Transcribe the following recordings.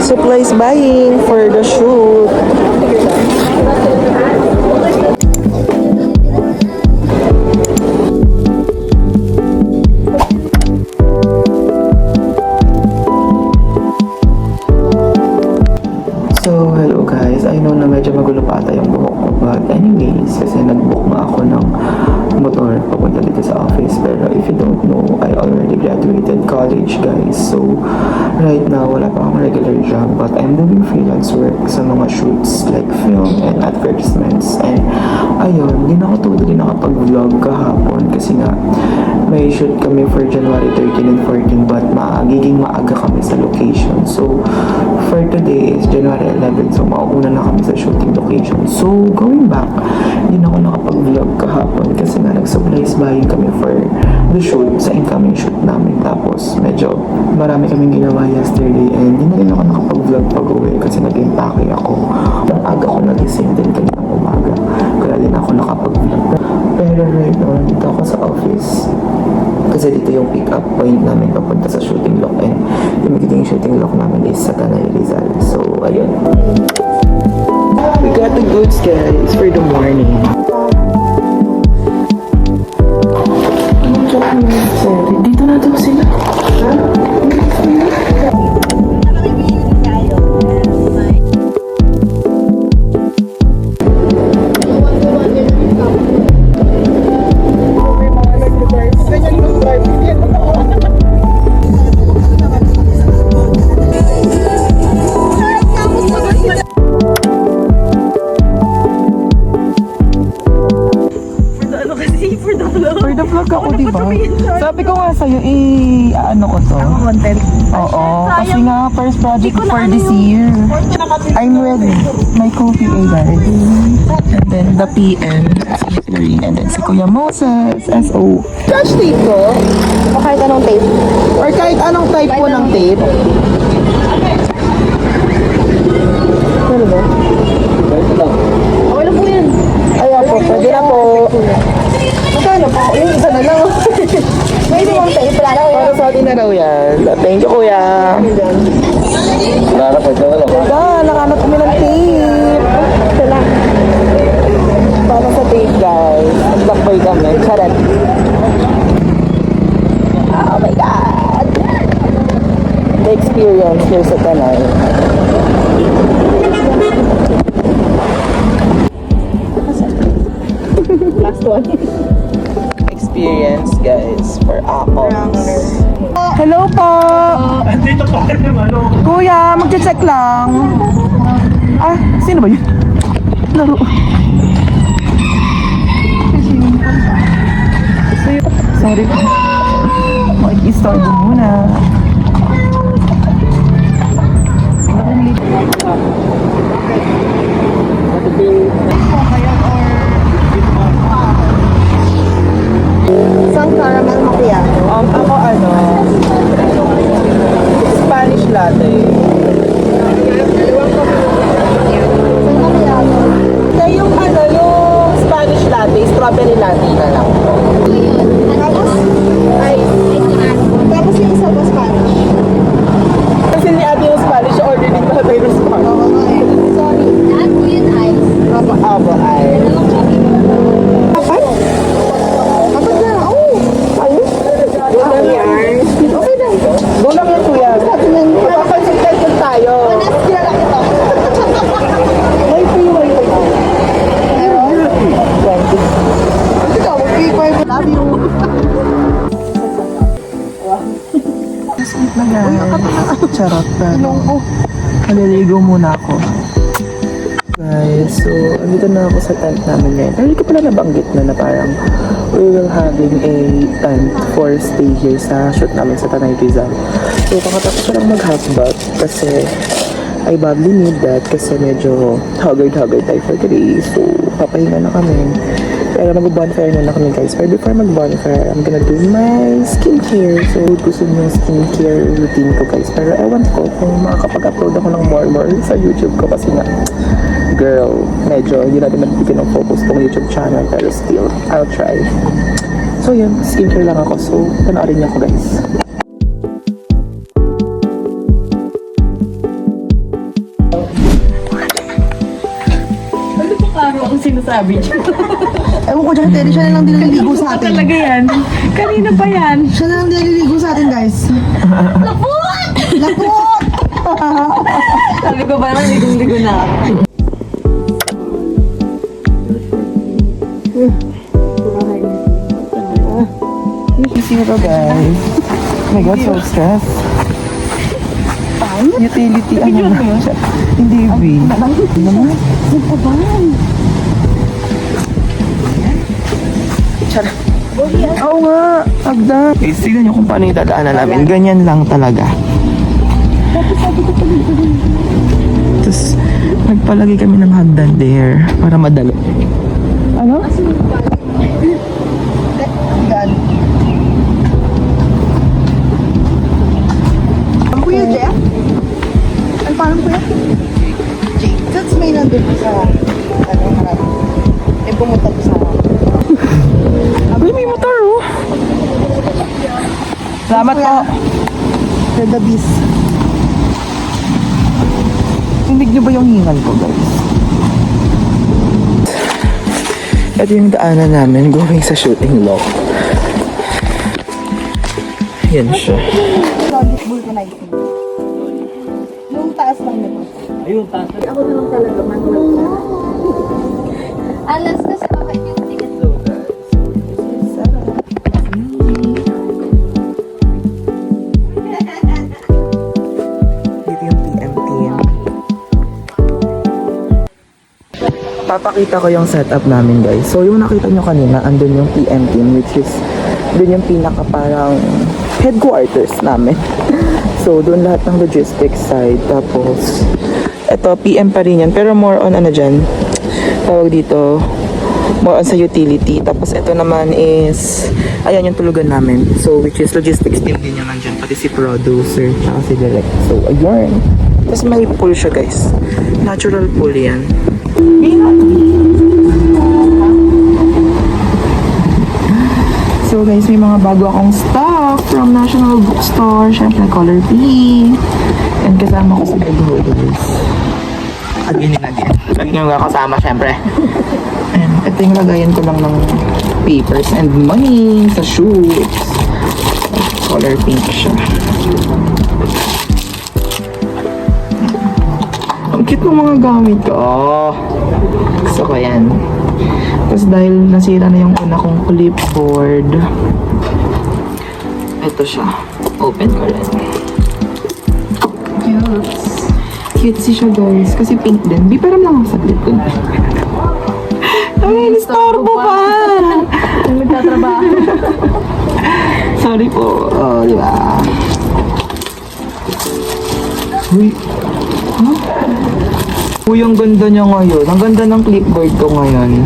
Supplies buying for the shoot. So, hello guys. I know na medyo magulo pa ata yung buhok ko. But anyways, kasi nag-book nga ako ng motor papunta dito sa office. Pero if you don't know, I already graduated college guys. So, right now, wala pa akong regular job. But I'm doing freelance work sa mga shoots like film and advertisements. And ayun, hindi na ako totally nakapag-vlog kahapon. Kasi nga, may shoot kami for January 13 and 14. But magiging maaga kami sa location. So, for today is January 11. So, mauuna na kami sa shooting location. So, going back, hindi na ako nakapag-vlog kahapon kasi nga nag-supplies buying kami for the shoot, sa incoming shoot namin. Tapos, medyo marami kaming ginawa yesterday and hindi na rin ako nakapag-vlog pag-uwi kasi nag-impake ako. Ang aga ko nagising din kaninang umaga. Kaya din ako nakapag-vlog. Pero right now, nandito ako sa office. Kasi dito yung pick-up point namin papunta sa shooting lock and yung magiging shooting lock namin is sa Tanay Rizal. So, ayun. We got the goods guys for the morning. Dito na daw sila. For the vlog ako, diba? Sabi ko nga sa'yo, ano ko to? Ako content. Oo, kasi nga first project ko for this year. I'm with my co-PA guys. And then the PM, si Lorene, and then si Kuya Moses, SO. Scotch tape ko? O kahit anong tape? Or kahit anong type po ng tape. Ano ba? Okay lang po yan. Ayan po, pwede na po. Magkano po? Yung isa na lang. May ibang tape, wala na ko yan. Para sa atin na raw yan. Thank you, Kuya. Diba, nakanap kami ng tape. Sala. Para sa tape, guys. Nag-blackboy kami. Charot. Oh my God! The experience here sa Tanay. Last one. Experience, guys, for apples. Hello po! Dito pa rin yung ano. Kuya, magche-check lang. Ah, sino ba yun? Laro. Sorry po. Mag-i-store ko muna. Isang caramel macchiato. Ako ano, Spanish latte. Isang macchiato. Kaya yung ano, yung Spanish latte, strawberry latte na lang. Tapos, tapos yung isa pa Spanish. Kasi ni ate yung Spanish, order din pala tayo ng Spanish. Sorry. Lahat po yun ice. Aba ay. Apat? Apat na. Oh! Ayos. Doon lang yan. Okay na. Doon lang yan, kuya. Papakonsultation tayo. Panas kilala kita. May free wifi na. Meron? 20. Ikaw, mag-free love you. Sweet na guys. Charot na. Inong ko. Maliligo muna ako. Guys, so andito na ako sa tent namin ngayon. Pero hindi ko pala nabanggit na parang we will having a tent for stay here sa shoot namin sa Tanay Rizal. So kakatapos ko lang mag-half bath kasi I badly need that kasi medyo haggard tayo for today. So papahinga na kami. Pero mag-bonfire na kami guys. Pero before mag-bonfire, I'm gonna do my skincare. So gusto niyo yung skincare routine ko guys. Pero ewan ko kung makakapag-upload ako ng more sa YouTube ko kasi nga girl, medyo hindi natin nabibigyan ng focus tong YouTube channel pero still, I'll try. So yun, skincare lang ako. So panoorin niyo ako guys. Savage. Ewan ko dyan, Teddy, siya na lang din naliligo sa atin. Talaga yan. Kanina pa yan. Siya na lang din naliligo sa atin, guys. Lapot! Lapot! Sabi ko ba naman, ligong-ligo na ako. Sino to, guys? Oh my God, so stressed. Utility, ano na siya? Hindi, B. Naman? Tara. Oo nga, agda. Guys, tignan nyo kung paano yung dadaanan namin. Ganyan lang talaga. Tapos, nagpalagay kami ng hagdan there para madali. Ano? Ang kuya, Jeff? Ano parang kuya? Jake. That's may nandun ko sa, ano, harap. Eh, pumunta ko sa, Uy, may motor, oh. Salamat po. for the beast. Tindig nyo ba yung hingal ko, guys? Ito yung daanan namin going sa shooting lock. Yan siya. Solid vulcanizing. Yung taas lang nito. Ako na lang talaga, manual. Alas kasi bakit yung ticket Dito yung PM team. Papakita ko yung setup namin, guys. So, yung nakita nyo kanina, andun yung PM team, which is dun yung pinaka parang headquarters namin. So, dun lahat ng logistics side. Tapos, eto, PM pa rin yan. Pero more on ano dyan, tawag dito, more on sa utility. Tapos, ito naman is, ayan yung tulugan namin. So, which is logistics team din yung nandyan. Pati si producer, tsaka si direct. So, ayun. Tapos, may pool siya, guys. Natural pool yan. So guys, may mga bago akong stock from National Bookstore. Siyempre, Color P. And kasama ko si Big Holders. Again and again. Lagi nyo nga kasama, siyempre. And ito yung lagayan ko lang ng papers and money sa shoes. Color pink siya. Ang cute ng mga gamit ko. Oh, gusto ko yan. Tapos dahil nasira na yung una kong clipboard, ito siya. Open ko rin. Cute. Cutesy siya, guys. Kasi pink din. Biparam lang ako saglit dun. Ay, nistorbo pa! Ang nagtatrabaho. Sorry po. Oh, di ba? Uy. Huh? Uy, ang ganda niya ngayon. Ang ganda ng clipboard ko ngayon.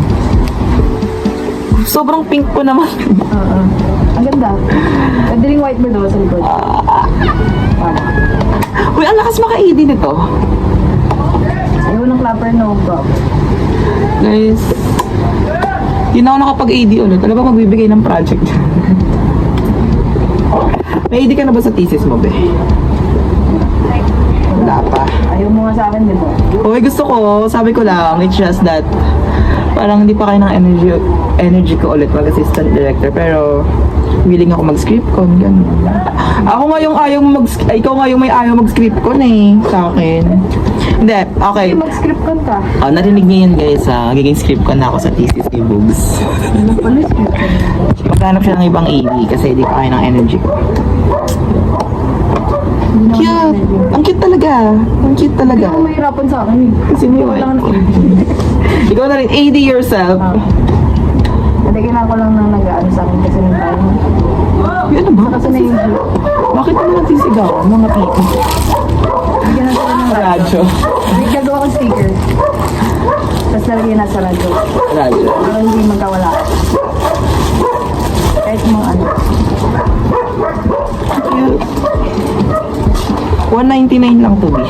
Sobrang pink po naman. Ang ganda. Pwede rin white bird sa likod. Uy, ang lakas maka-AD nito. Ayaw ng clapper, no prop. Guys, hindi na ako nakapag-AD ulit. Alam ba magbibigay ng project? May AD ka na ba sa thesis mo, be? Wala pa. Ayaw mo nga sa akin, di ba? Uy, gusto ko. Sabi ko lang, it's just that parang hindi pa kayo ng energy ko ulit mag-assistant director. Pero willing ako mag-script con, gano'n. Ako nga yung ayaw ikaw nga yung may ayaw mag-script con eh, sa akin. Hindi, okay. Mag-script con ka. Oh, narinig niyo yun, guys. Magiging script con na ako sa thesis ni Bugs. Maghanap siya ng ibang AD kasi hindi pa kayo ng energy ko. Cute! Ang cute talaga! Ang cute talaga! Ikaw mahirapan sa akin eh. Kasi may Wala ka Ikaw na rin, AD yourself. Hindi, kailangan ko lang nang nag-ano sa akin kasi nung tayo. Uy, ano ba? Kasi na yung Bakit naman nagsisigaw? Mga tito. bigyan natin ng Radyo. gagawa ko sticker. Tapos lalagyan na sa radyo. Radyo. Para hindi magkawala. Kahit mga ano. Cute. 199 lang to, be.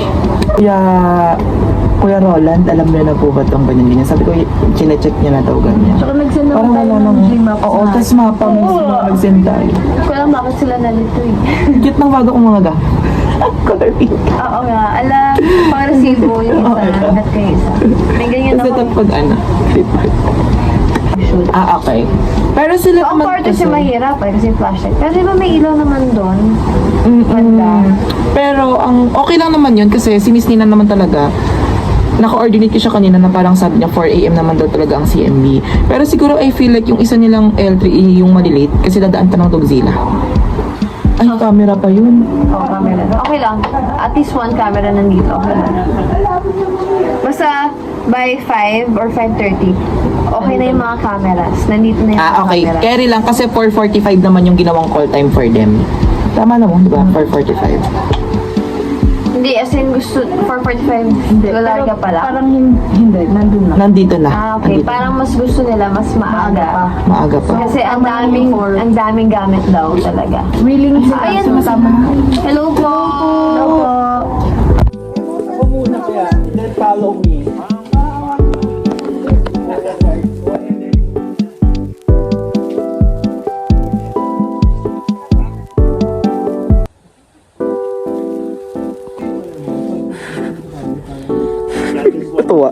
Kuya Roland, alam niya na po ba itong ganyan-ganyan? Sabi ko, chinecheck niya na daw ganyan. Tsaka nag-send naman Oo, tayo ng Gmaps oo, na. tas mapa mismo nag-send tayo. Hindi ko alam bakit sila nalito eh. Cute ng bago kong mga gamit. Color pink. Oo nga. Ala, pang resibo yung isa at kayo isa. May ganyan Kasi ako. pag ano, flip art. Okay. Pero sila Ang part kasi mahirap kasi flashlight. Pero di ba may ilaw naman doon? Ganda. Pero ang okay lang naman yun kasi si Miss Nina naman talaga naka-ordinate ko siya kanina na parang sabi niya 4 AM naman daw talaga ang CMB. Pero siguro I feel like yung isa nilang L3 yung malilate kasi dadaan pa ng Dogzilla. Ay, camera pa yun. Oo, camera. Okay lang. At least one camera nandito. Okay lang. Basta by 5 or 5:30, okay na yung mga cameras. Nandito na yung mga Okay. cameras. Carry lang kasi 4:45 naman yung ginawang call time for them. Tama naman, di ba? 4:45. Hindi, as in gusto, 4:45, lalarga pa lang. Parang hindi, nandun na. Nandito na. Okay. Nandito. Parang mas gusto nila, mas maaga. Maaga pa. Kasi ang daming gamit daw talaga. Willing sila. Ayan, so, mas tama. Hello po! Hello po! Ako muna kaya, then follow me. Tuwa.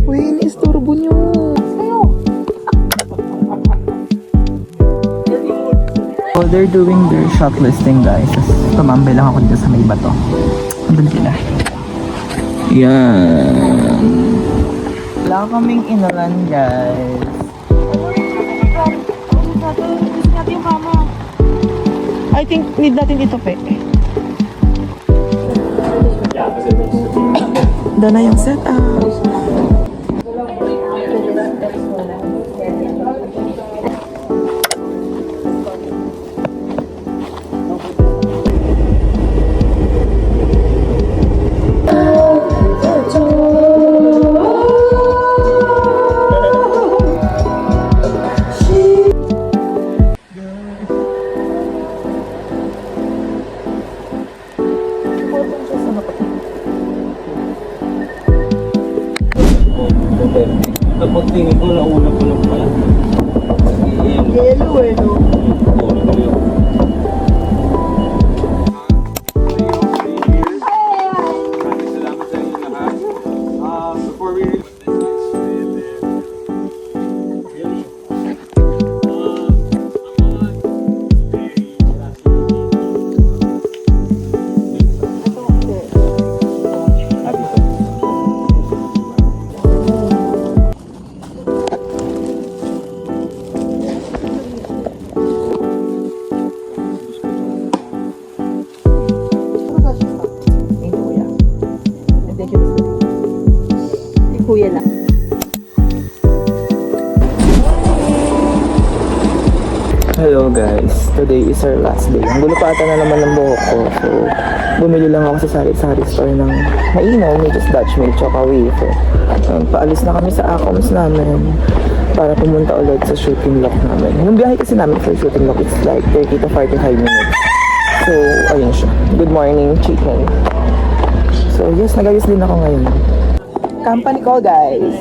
Uy, ini-istorbo nyo. While they're doing their shot listing, guys, tumambay lang ako dito sa may bato. Andun sila. Yan. Wala kaming inalan, guys. I think need natin dito, pe. Doon na yung setup. Tapos tingin ko, nauna ko lang pala. Yellow eh, no? Salamat sa inyo lahat. Before we Kuya lang. Hello guys, today is our last day. Ang gulupatan na naman ng buhok ko. So, bumili lang ako sa sari-sari store ng mainom, may just Dutch milk tsaka wafer. Paalis na kami sa Acoms namin para pumunta ulit sa shooting lock namin. Yung biyahe kasi namin sa shooting lock, it's like 30 to 45 minutes. So, ayun siya. Good morning, chicken. So, yes, nag-ayos din ako ngayon. Company call, guys.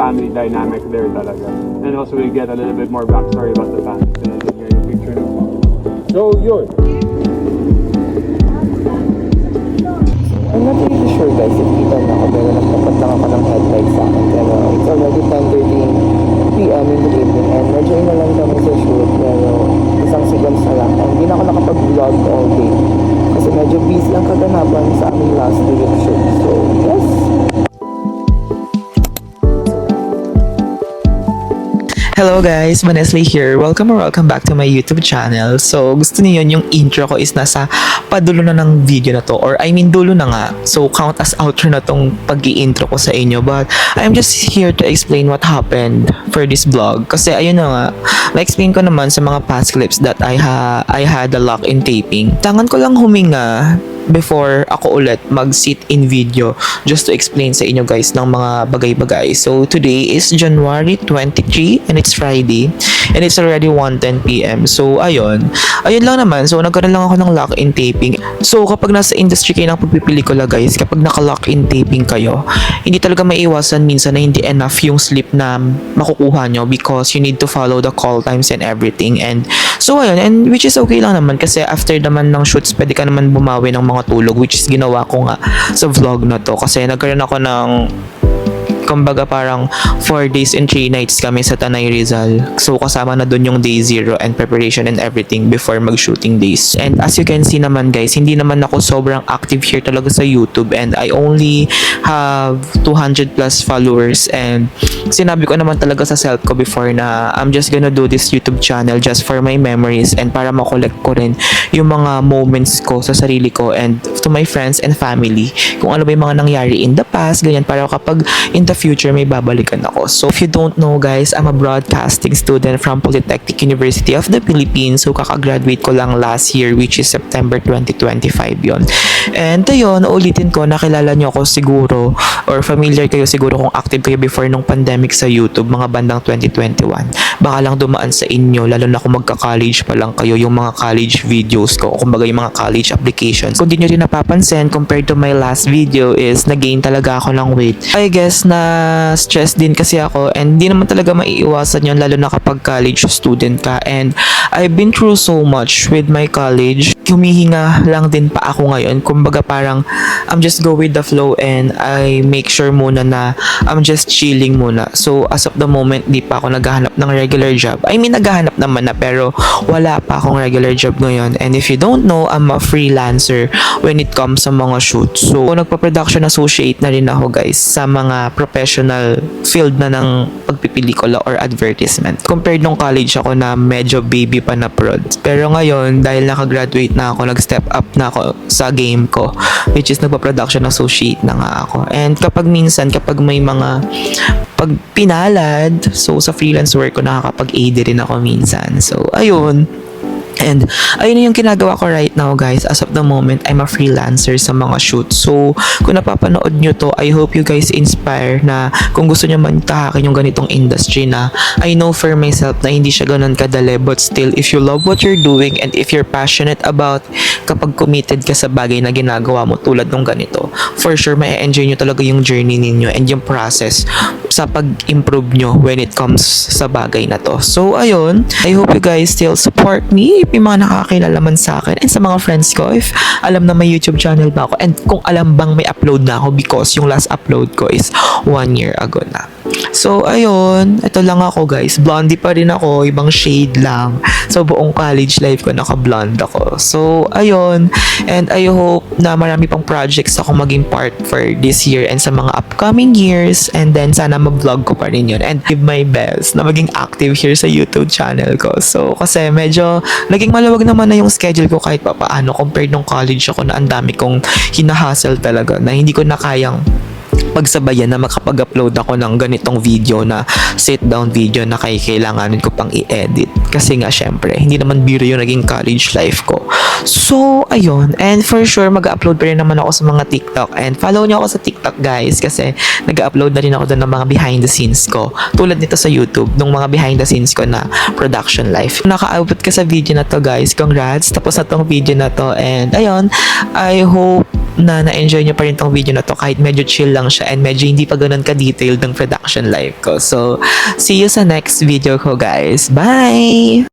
family dynamic there talaga. And also we get a little bit more backstory about the family. And then yung picture na. So, yun. I'm not really sure guys if kita na ako pero nagtapat lang ako ng headlight sa akin pero it's already 10:13 PM in the evening and medyo ina lang kami sa shoot pero isang sequence na lang and hindi na ako nakapag-vlog all day kasi medyo busy ang kaganapan sa aming last day of shoot so yes. Hello guys, Vanesli here. Welcome or welcome back to my YouTube channel. So, gusto niyo yung intro ko is nasa padulo na ng video na to or I mean dulo na nga. So, count as outro na tong pag-i-intro ko sa inyo. But, I'm just here to explain what happened for this vlog. Kasi ayun na nga, na-explain ko naman sa mga past clips that I had a lock in taping. Tangan ko lang huminga before ako ulit mag-sit in video just to explain sa inyo guys ng mga bagay-bagay. So, today is January 23 and it's Friday. and it's already 1:10 p.m. So ayun lang naman. So nagkaroon lang ako ng lock-in taping. So kapag nasa industry kayo ng pagpipelikula guys, kapag naka-lock-in taping kayo, hindi talaga maiiwasan minsan na hindi enough yung sleep na makukuha nyo because you need to follow the call times and everything. And so ayun, and which is okay lang naman kasi after naman ng shoots pwede ka naman bumawi ng mga tulog, which is ginawa ko nga sa vlog na to kasi nagkaroon ako ng kumbaga parang 4 days and 3 nights kami sa Tanay Rizal. So kasama na dun yung day 0 and preparation and everything before mag-shooting days. And as you can see naman guys, hindi naman ako sobrang active here talaga sa YouTube and I only have 200 plus followers, and sinabi ko naman talaga sa self ko before na I'm just gonna do this YouTube channel just for my memories and para makollect ko rin yung mga moments ko sa sarili ko and to my friends and family. Kung ano ba yung mga nangyari in the past, ganyan, para kapag in the future may babalikan ako. So if you don't know guys, I'm a broadcasting student from Polytechnic University of the Philippines. So kakagraduate ko lang last year, which is September 2025 yon. And ayun, ulitin ko, nakilala nyo ako siguro or familiar kayo siguro kung active kayo before nung pandemic sa YouTube, mga bandang 2021. Baka lang dumaan sa inyo, lalo na kung magka-college pa lang kayo, yung mga college videos ko, o kumbaga yung mga college applications. Kung di nyo rin napapansin, compared to my last video is nag-gain talaga ako ng weight. I guess na stress din kasi ako and di naman talaga maiiwasan yun lalo na kapag college student ka, and I've been through so much with my college. Humihinga lang din pa ako ngayon, kumbaga parang I'm just go with the flow and I make sure muna na I'm just chilling muna. So as of the moment di pa ako naghahanap ng regular job. I mean naghahanap naman na pero wala pa akong regular job ngayon, and if you don't know, I'm a freelancer when it comes sa mga shoots. So nagpa-production associate na rin ako guys sa mga professional field na ng pagpipelikula or advertisement. Compared nung college ako na medyo baby pa na prod. Pero ngayon, dahil nakagraduate na ako, nag-step up na ako sa game ko, which is nagpa-production associate na nga ako. And kapag minsan, kapag may mga pag pinalad, so sa freelance work ko nakakapag-aid rin ako minsan. So, ayun. And ayun yung ginagawa ko right now guys. As of the moment, I'm a freelancer sa mga shoots. So kung napapanood nyo to, I hope you guys inspire na kung gusto nyo man tahakin yung ganitong industry na I know for myself na hindi siya ganun kadali, but still if you love what you're doing and if you're passionate about, kapag committed ka sa bagay na ginagawa mo tulad nung ganito, for sure may enjoy nyo talaga yung journey ninyo and yung process sa pag-improve nyo when it comes sa bagay na to. So ayun, I hope you guys still support me, may mga nakakilala man sa akin and sa mga friends ko if alam na may YouTube channel ba ako and kung alam bang may upload na ako, because yung last upload ko is 1 year ago na. So ayun, ito lang ako guys, blondie pa rin ako, ibang shade lang. So buong college life ko naka-blonde ako. So ayun, and I hope na marami pang projects ako maging part for this year and sa mga upcoming years, and then sana ma-vlog ko pa rin yun and give my best na maging active here sa YouTube channel ko. So kasi medyo naging maluwag naman na yung schedule ko kahit pa paano compared nung college ako na ang dami kong hinahassle talaga na hindi ko na kayang pagsabayan na makapag-upload ako ng ganitong video na sit-down video na kailanganin ko pang i-edit. Kasi nga syempre, hindi naman biro yung naging college life ko. So, ayun. And for sure, mag-upload pa rin naman ako sa mga TikTok. And follow nyo ako sa TikTok guys kasi nag-upload na rin ako doon ng mga behind the scenes ko. Tulad nito sa YouTube, nung mga behind the scenes ko na production life. Kung naka-output ka sa video na to guys, congrats. Tapos na tong video na to. And ayun, I hope na na-enjoy nyo pa rin tong video na to kahit medyo chill lang siya and medyo hindi pa ganun ka-detailed ng production life ko. So, see you sa next video ko guys. Bye!